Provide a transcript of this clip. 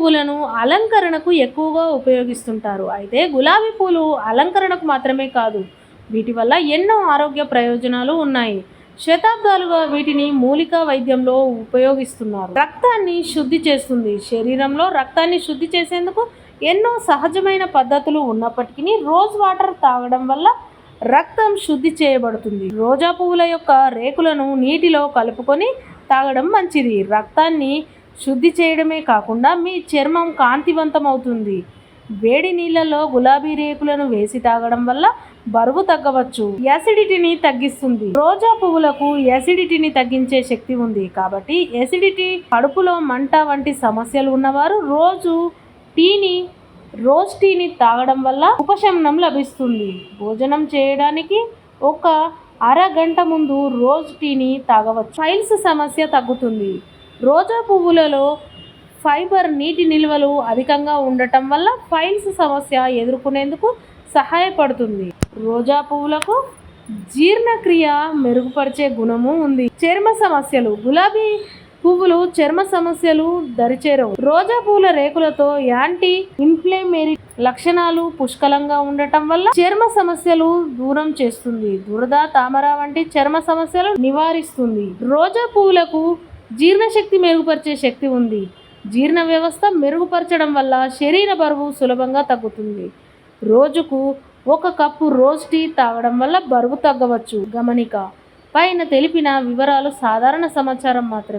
పువ్వులను అలంకరణకు ఎక్కువగా ఉపయోగిస్తుంటారు. అయితే గులాబీ పూలు అలంకరణకు మాత్రమే కాదు, వీటి వల్ల ఎన్నో ఆరోగ్య ప్రయోజనాలు ఉన్నాయి. శతాబ్దాలుగా వీటిని మూలికా వైద్యంలో ఉపయోగిస్తున్నారు. రక్తాన్ని శుద్ధి చేస్తుంది. శరీరంలో రక్తాన్ని శుద్ధి చేసేందుకు ఎన్నో సహజమైన పద్ధతులు ఉన్నప్పటికీ రోజ్ వాటర్ తాగడం వల్ల రక్తం శుద్ధి చేయబడుతుంది. రోజా పువ్వుల యొక్క రేకులను నీటిలో కలుపుకొని తాగడం మంచిది. రక్తాన్ని శుద్ధి చేయడమే కాకుండా మీ చర్మం కాంతివంతం అవుతుంది. వేడి నీళ్ళలో గులాబీ రేకులను వేసి తాగడం వల్ల బరువు తగ్గవచ్చు. యాసిడిటీని తగ్గిస్తుంది. రోజా పువ్వులకు యాసిడిటీని తగ్గించే శక్తి ఉంది. కాబట్టి యాసిడిటీ, కడుపులో మంట వంటి సమస్యలు ఉన్నవారు రోజ్ టీని తాగడం వల్ల ఉపశమనం లభిస్తుంది. భోజనం చేయడానికి ఒక అరగంట ముందు రోజ్ టీని తాగవచ్చు. ఫైల్స్ సమస్య తగ్గుతుంది. రోజా పువ్వులలో ఫైబర్, నీటి నిల్వలు అధికంగా ఉండటం వల్ల ఫైల్స్ సమస్య ఎదుర్కొనేందుకు సహాయపడుతుంది. రోజా పువ్వులకు జీర్ణక్రియ మెరుగుపరిచే గుణము ఉంది. చర్మ సమస్యలు. గులాబీ పువ్వులు చర్మ సమస్యలు దరిచేరవు. రోజా పువ్వుల రేకులతో యాంటీ ఇన్ఫ్లమేటరీ లక్షణాలు పుష్కలంగా ఉండటం వల్ల చర్మ సమస్యలు దూరం చేస్తుంది. దురద, తామర వంటి చర్మ సమస్యలు నివారిస్తుంది. రోజా పువ్వులకు జీర్ణశక్తి మెరుగుపరిచే శక్తి ఉంది. జీర్ణ వ్యవస్థ మెరుగుపరచడం వల్ల శరీర బరువు సులభంగా తగ్గుతుంది. రోజుకు 1 కప్పు రోజ్ టీ తాగడం వల్ల బరువు తగ్గవచ్చు. గమనిక: పైన తెలిపిన వివరాలు సాధారణ సమాచారం మాత్రమే.